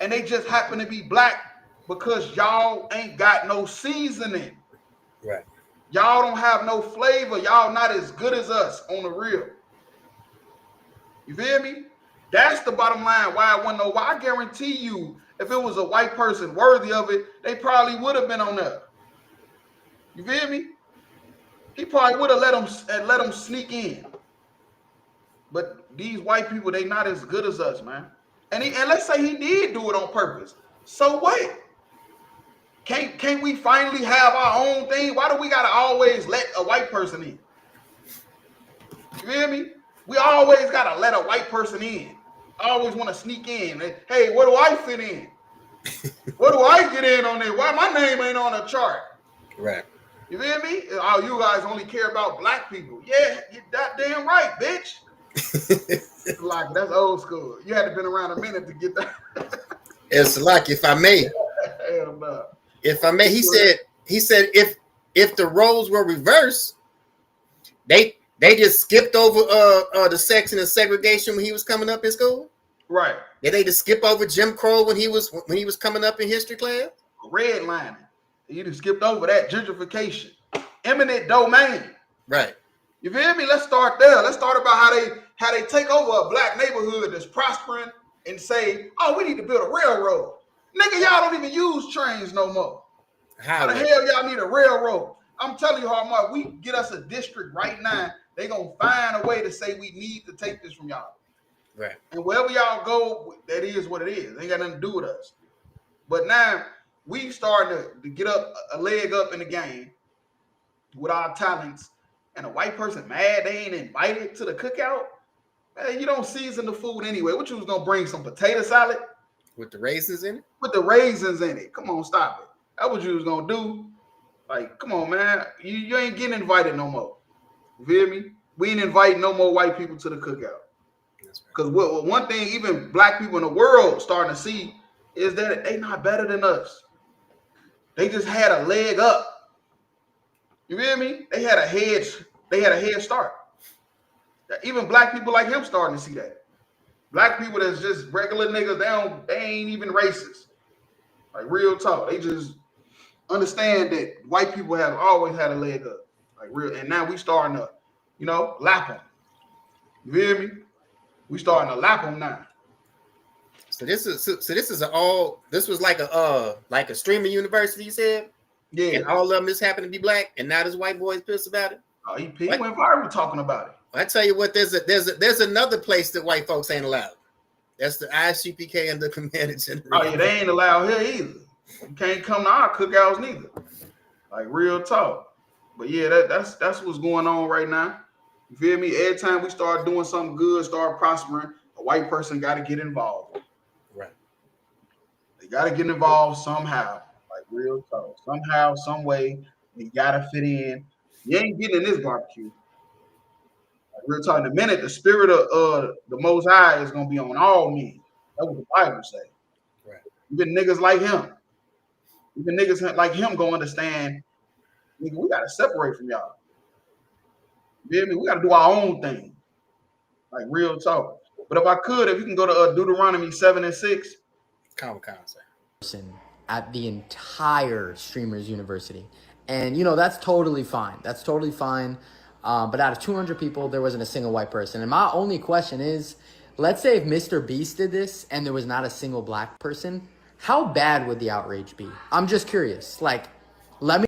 and they just happen to be black because y'all ain't got no seasoning. Right. Y'all don't have no flavor. Y'all not as good as us on the real. You feel me? That's the bottom line. Why I want to know. Why I guarantee you, if it was a white person worthy of it, they probably would have been on there. You feel me? He probably would have let them sneak in. But these white people, they not as good as us, man. And let's say he did do it on purpose. So what? Can't we finally have our own thing? Why do we gotta always let a white person in? You feel me? We always gotta let a white person in. I always want to sneak in. Hey, where do I fit in? Where do I get in on there? Why my name ain't on a chart? Right. You feel me? Oh, you guys only care about black people. Yeah, you're that damn right, bitch. Like, that's old school. You had to been around a minute to get that. It's like, if I may. Hell no. If I may, he said if the roles were reversed, they just skipped over the section of segregation when he was coming up in school. Right. Did they just skip over Jim Crow when he was coming up in history class? Redlining. You just skipped over that. Gentrification. Eminent domain. Right. You feel me? Let's start there. Let's start about how they take over a black neighborhood that's prospering and say, oh, we need to build a railroad. Nigga, y'all don't even use trains no more. How the hell y'all need a railroad? I'm telling you how much. We get us a district right now, they gonna find a way to say we need to take this from y'all. Right. And wherever y'all go, that is what it is. Ain't got nothing to do with us. But now we starting to get up a leg up in the game with our talents. And a white person mad they ain't invited to the cookout. Man, you don't season the food anyway. What you was gonna bring, some potato salad? With the raisins in it? With the raisins in it. Come on, stop it. That's what you was gonna do. Like, come on, man. You ain't getting invited no more. You feel me? We ain't inviting no more white people to the cookout. Because one thing even black people in the world starting to see is that they not better than us. They just had a leg up. You feel me? They had a head start. Even black people like him starting to see that. Black people that's just regular niggas, they ain't even racist. Like, real talk. They just understand that white people have always had a leg up. Like, real, and now we starting to, lap them. You feel me? We starting to lap them now. So this was like a streaming university, you said? Yeah. And all of them just happen to be black, and now this white boy's pissed about it. Oh, he went viral talking about it. I tell you what, there's another place that white folks ain't allowed. That's the ICPK and the Command and General. Oh yeah, they ain't allowed here either. You can't come to our cookouts neither. Like, real talk. But yeah, that's what's going on right now. You feel me? Every time we start doing something good, start prospering, a white person got to get involved. Right. They got to get involved somehow. Like, real talk. Somehow, some way, you got to fit in. You ain't getting in this barbecue. Like, real talk. In a minute, the spirit of the Most High is going to be on all men. That's what the Bible say. Right. Even niggas like him. Even niggas like him gonna understand, nigga, we gotta separate from y'all. You feel me? We gotta do our own thing. Like, real talk. But if you can go to Deuteronomy 7:6. At the entire Streamers University. And, that's totally fine. That's totally fine. But out of 200 people, there wasn't a single white person. And my only question is, let's say if Mr. Beast did this and there was not a single black person, how bad would the outrage be? I'm just curious. Like, let me...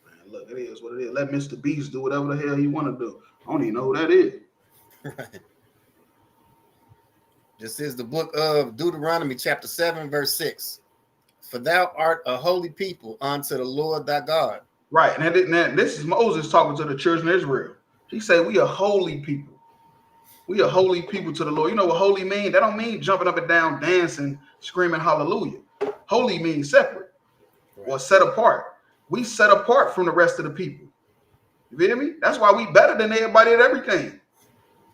Man, look, it is what it is. Let Mr. Beast do whatever the hell he want to do. I don't even know who that is. Right. This is the book of Deuteronomy, chapter 7, verse 6. For thou art a holy people unto the Lord thy God. Right. And this is Moses talking to the children of Israel. He said, we are holy people. We are holy people to the Lord. You know what holy mean? That don't mean jumping up and down, dancing, screaming hallelujah. Holy means separate or set apart. We set apart from the rest of the people. You feel me? That's why we better than everybody at everything.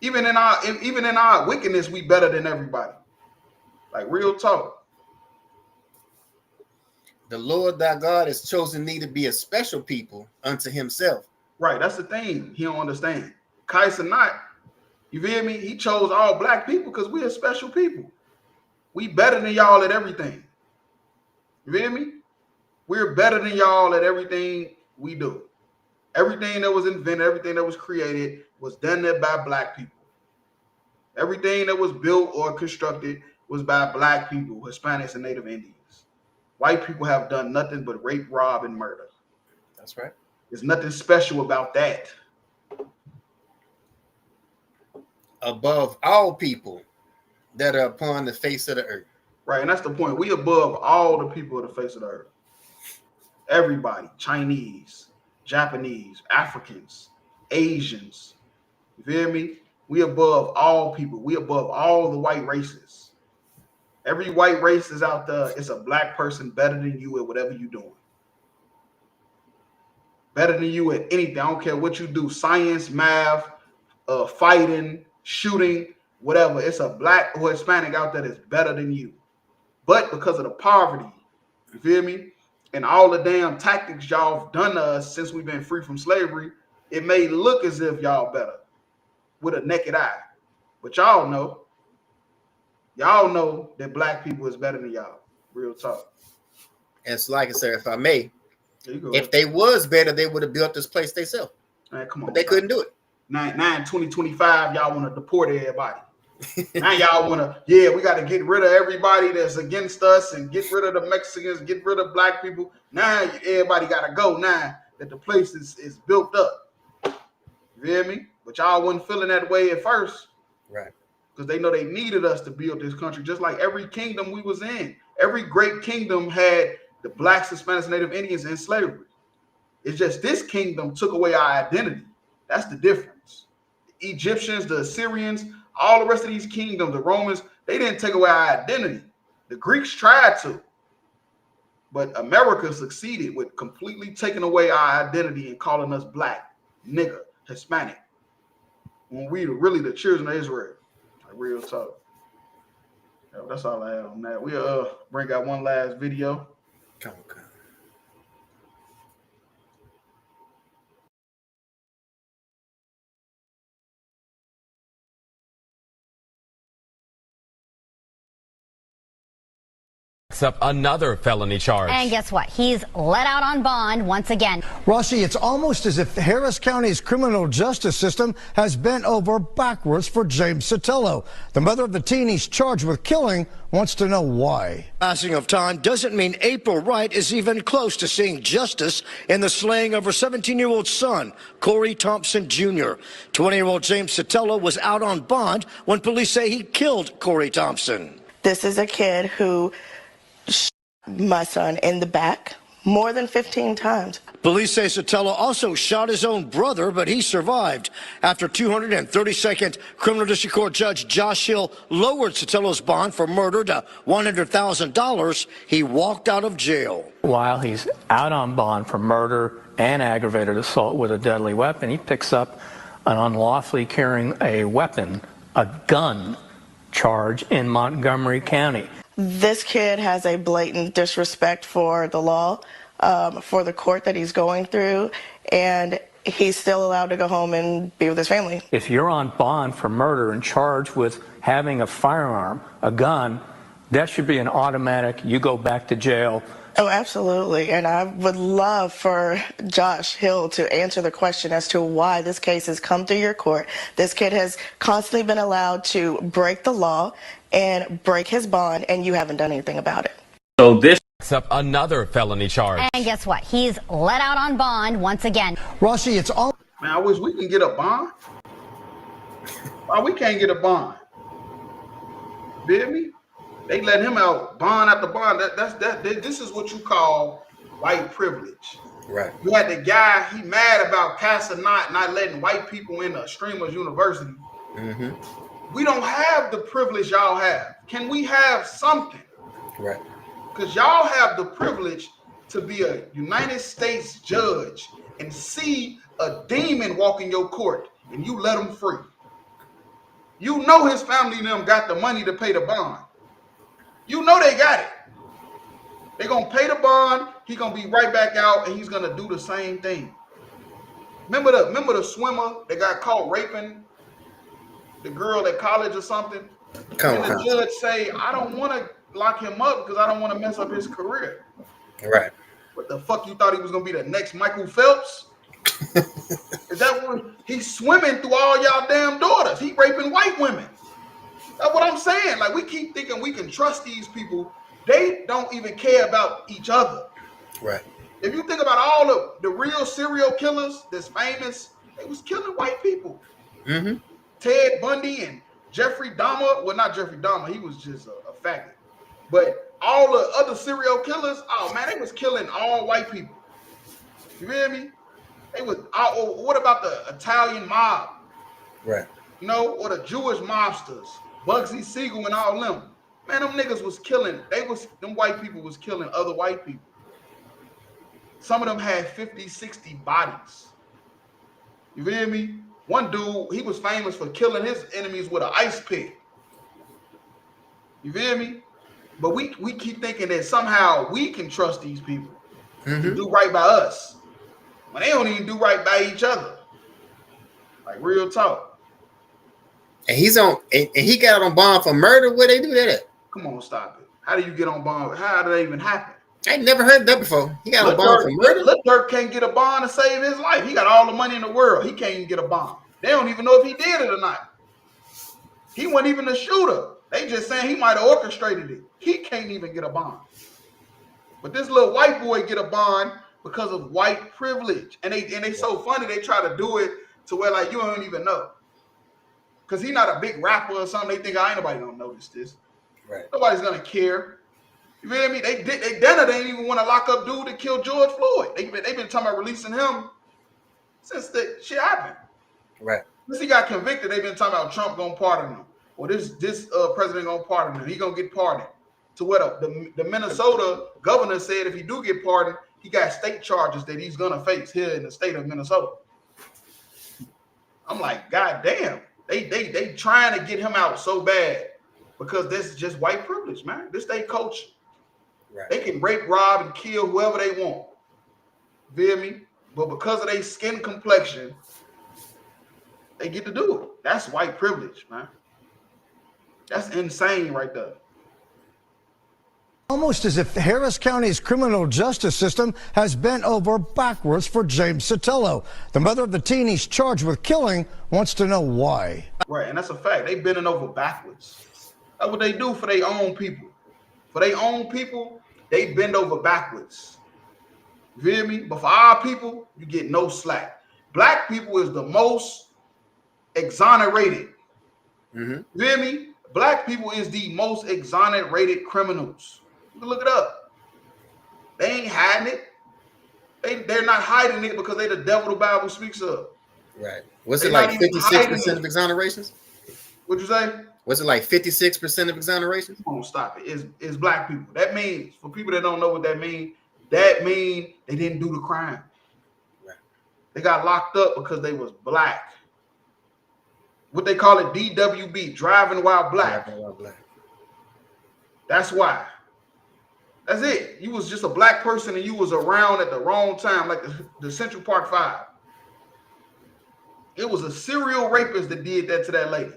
Even in our wickedness, we better than everybody. Like, real talk. The Lord thy God has chosen thee to be a special people unto himself. Right. That's the thing. He don't understand. Kais or not, you feel me? He chose all black people because we are special people. We better than y'all at everything. You feel me? We're better than y'all at everything we do. Everything that was invented, everything that was created was done there by black people. Everything that was built or constructed was by black people, Hispanics, and Native Indians. White people have done nothing but rape, rob, and murder. That's right. There's nothing special about that. Above all people that are upon the face of the earth. Right, and that's the point. We above all the people of the face of the earth. Everybody, Chinese, Japanese, Africans, Asians. You feel me? We above all people. We above all the white races. Every white race is out there. It's a black person better than you at whatever you're doing. Better than you at anything. I don't care what you do. Science, math, fighting, shooting, whatever. It's a black or Hispanic out there that's better than you. But because of the poverty, you feel me? And all the damn tactics y'all have done to us since we've been free from slavery, it may look as if y'all better with a naked eye. But y'all know that black people is better than y'all. Real talk. And so, like I said, if I may, If they was better, they would have built this place themselves. Man, come on. But they couldn't do it. 2025, y'all want to deport everybody. Now y'all want to, we got to get rid of everybody that's against us and get rid of the Mexicans, get rid of black people. Now everybody got to go now that the place is built up. You feel me? But y'all wasn't feeling that way at first. Right. Because they know they needed us to build this country, just like every kingdom we was in. Every great kingdom had the blacks, Hispanics, Native Indians in slavery. It's just this kingdom took away our identity. That's the difference. The Egyptians, the Assyrians, all the rest of these kingdoms, the Romans, they didn't take away our identity. The Greeks tried to. But America succeeded with completely taking away our identity and calling us black, nigger, Hispanic. When we really the children of Israel. Like real talk. That's all I have on that. We'll bring out one last video. Come. Up another felony charge. And guess what? He's let out on bond once again. Rossi, it's almost as if Harris County's criminal justice system has bent over backwards for James Sotelo. The mother of the teen he's charged with killing wants to know why. Passing of time doesn't mean April Wright is even close to seeing justice in the slaying of her 17-year-old son, Corey Thompson Jr. 20-year-old James Sotelo was out on bond when police say he killed Corey Thompson. This is a kid who shot my son in the back more than 15 times. Police say Sotelo also shot his own brother, but he survived. After 232nd Criminal District Court Judge Josh Hill lowered Sotelo's bond for murder to $100,000, he walked out of jail. While he's out on bond for murder and aggravated assault with a deadly weapon, he picks up an unlawfully carrying a weapon, a gun charge in Montgomery County. This kid has a blatant disrespect for the law, for the court that he's going through, and he's still allowed to go home and be with his family. If you're on bond for murder and charged with having a firearm, a gun, that should be an automatic, you go back to jail. Oh, absolutely. And I would love for Josh Hill to answer the question as to why this case has come through your court. This kid has constantly been allowed to break the law and break his bond, and you haven't done anything about it. So this up another felony charge. And guess what? He's let out on bond once again. Rossi, it's all. Man, I wish we can get a bond. Why we can't get a bond? Feel me? They let him out bond after bond. This is what you call white privilege. Right. You had the guy, he mad about Casa not letting white people in the Streamers University. Mm-hmm. We don't have the privilege y'all have. Can we have something? Right. Because y'all have the privilege to be a United States judge and see a demon walk in your court and you let him free. You know his family and them got the money to pay the bond. You know they got it. They're going to pay the bond. He's going to be right back out and he's going to do the same thing. Remember the swimmer that got caught raping the girl at college or something? And the judge say, I don't want to lock him up because I don't want to mess up his career. Right. What the fuck you thought he was going to be the next Michael Phelps? Is that what he's swimming through all y'all damn daughters? He raping white women. That's what I'm saying. Like, we keep thinking we can trust these people. They don't even care about each other. Right. If you think about all of the real serial killers that's famous, they was killing white people. Mm-hmm. Ted Bundy and Jeffrey Dahmer. Well, not Jeffrey Dahmer. He was just a faggot. But all the other serial killers, oh man, they was killing all white people. You hear me? They was. What about the Italian mob? Right. You know, or the Jewish mobsters, Bugsy Siegel and all them. Man, them niggas was killing. Them white people was killing other white people. Some of them had 50, 60 bodies. You feel me? One dude, he was famous for killing his enemies with an ice pick. You feel me? But we keep thinking that somehow we can trust these people to do right by us. When they don't even do right by each other. Like, real talk. And he's on, and he got on bond for murder. Where they do that at? Come on, stop it. How do you get on bond? How did that even happen? I ain't never heard that before. He got a bond for murder. Lil Durk can't get a bond to save his life. He got all the money in the world. He can't even get a bond. They don't even know if he did it or not. He wasn't even a shooter. They just saying he might have orchestrated it. He can't even get a bond. But this little white boy get a bond because of white privilege. And they so funny, they try to do it to where like you don't even know. Because he's not a big rapper or something. They think ain't nobody gonna notice this. Right. Nobody's gonna care. You feel me? They didn't even want to lock up dude that killed George Floyd. They've been talking about releasing him since that shit happened. Right. Since he got convicted, they've been talking about Trump gonna pardon him. Or this president gonna pardon him. He gonna get pardoned. To what the Minnesota governor said if he do get pardoned, he got state charges that he's gonna face here in the state of Minnesota. I'm like, God damn. They trying to get him out so bad because this is just white privilege, man. This they culture. Right. They can rape, rob, and kill whoever they want. Feel me? But because of their skin complexion, they get to do it. That's white privilege, man. That's insane right there. Almost as if Harris County's criminal justice system has bent over backwards for James Sotelo. The mother of the teen he's charged with killing wants to know why. Right, and that's a fact. They bending over backwards. That's what they do for their own people. For their own people, they bend over backwards. You feel me? But for our people, you get no slack. Black people is the most exonerated. You feel me? Black people is the most exonerated criminals. You can look it up. They ain't hiding it. They're not hiding it because they the devil the Bible speaks of. Right. Was it like 56% of exonerations? What'd you say? Was it like 56% of exonerations? Come on, stop it. It's black people. That means, for people that don't know what that means they didn't do the crime. Right. They got locked up because they was black. What they call it, DWB, driving while black. Driving while black. That's why. That's it. You was just a black person and you was around at the wrong time, like the Central Park 5. It was a serial rapist that did that to that lady.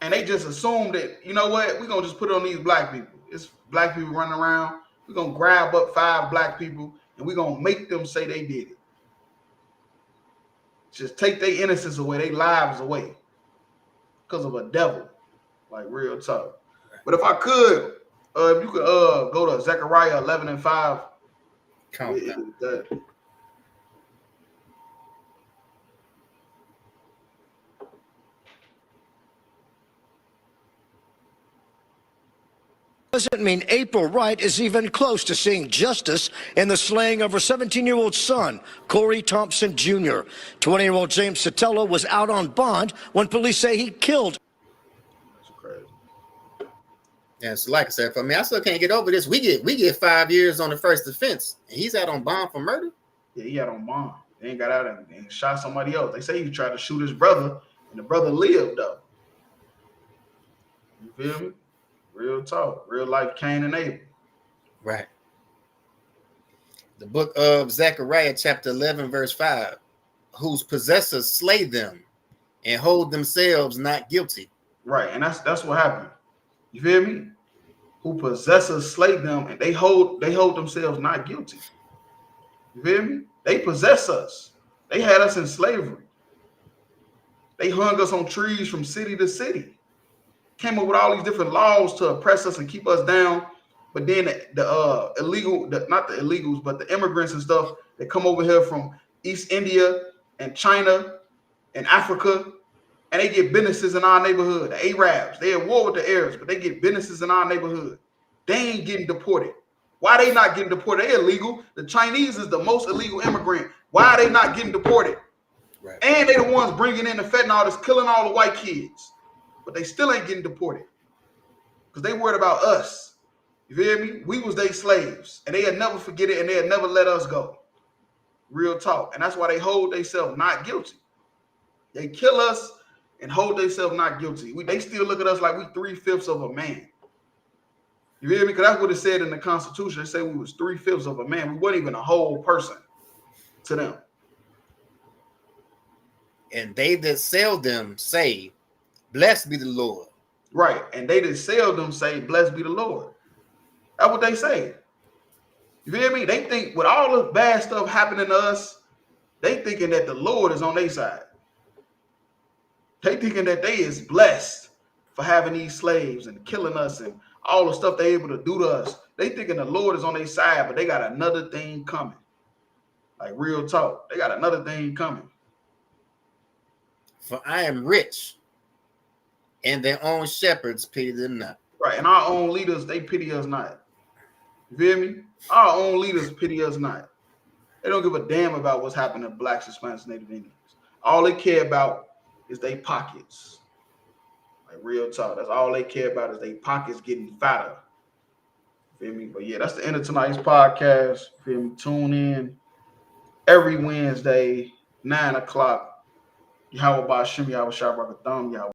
And they just assumed that, you know what, we're going to just put it on these black people. It's black people running around. We're going to grab up 5 black people and we're going to make them say they did it. Just take their innocence away, their lives away because of a devil, like real talk. But if I could, if you could go to Zechariah 11:5. Count that. Doesn't mean April Wright is even close to seeing justice in the slaying of her 17-year-old son, Corey Thompson Jr. 20-year-old James Sotelo was out on bond when police say he killed. That's crazy. Yeah, so like I said, for me, I still can't get over this. We get 5 years on the first offense, and he's out on bond for murder. Yeah, he out on bond. They ain't got out and shot somebody else. They say he tried to shoot his brother, and the brother lived though. You feel me? Real talk, real life Cain and Abel. Right. The book of Zechariah, chapter 11, verse 5, whose possessors slay them and hold themselves not guilty. Right, and that's what happened. You feel me? Who possessors slay them and they hold themselves not guilty. You feel me? They possess us. They had us in slavery. They hung us on trees from city to city. Came up with all these different laws to oppress us and keep us down. But then the illegal, not the illegals, but the immigrants and stuff that come over here from East India and China and Africa, and they get businesses in our neighborhood. The Arabs, they at war with the Arabs, but they get businesses in our neighborhood. They ain't getting deported. Why they not getting deported? They illegal. The Chinese is the most illegal immigrant. Why are they not getting deported? Right. And they the ones bringing in the fentanyl that's killing all the white kids. But they still ain't getting deported because they worried about us. You feel me? We was their slaves, and they'll never forget it, and they'll never let us go. Real talk. And that's why they hold themselves not guilty. They kill us and hold themselves not guilty. They still look at us like we 3/5 of a man. You hear me? Because that's what it said in the Constitution. They say we was 3/5 of a man. We weren't even a whole person to them. And they that sell them say, blessed be the Lord. Right. And they that sell them say, blessed be the Lord. That's what they say. You feel me? They think with all the bad stuff happening to us, they thinking that the Lord is on their side. They thinking that they is blessed for having these slaves and killing us and all the stuff they able to do to us. They thinking the Lord is on their side, but they got another thing coming. Like real talk. They got another thing coming. For I am rich, and their own shepherds pity them not. Right. And our own leaders, they pity us not. You feel me? Our own leaders pity us not. They don't give a damn about what's happening to blacks, Hispanics, Native Indians. All they care about is their pockets. Like real talk. That's all they care about is their pockets getting fatter. You feel me? But yeah, that's the end of tonight's podcast. You feel me? Tune in every Wednesday, 9 o'clock. Yahweh Bashim, Yahweh Shabbat Thumb, Yahweh.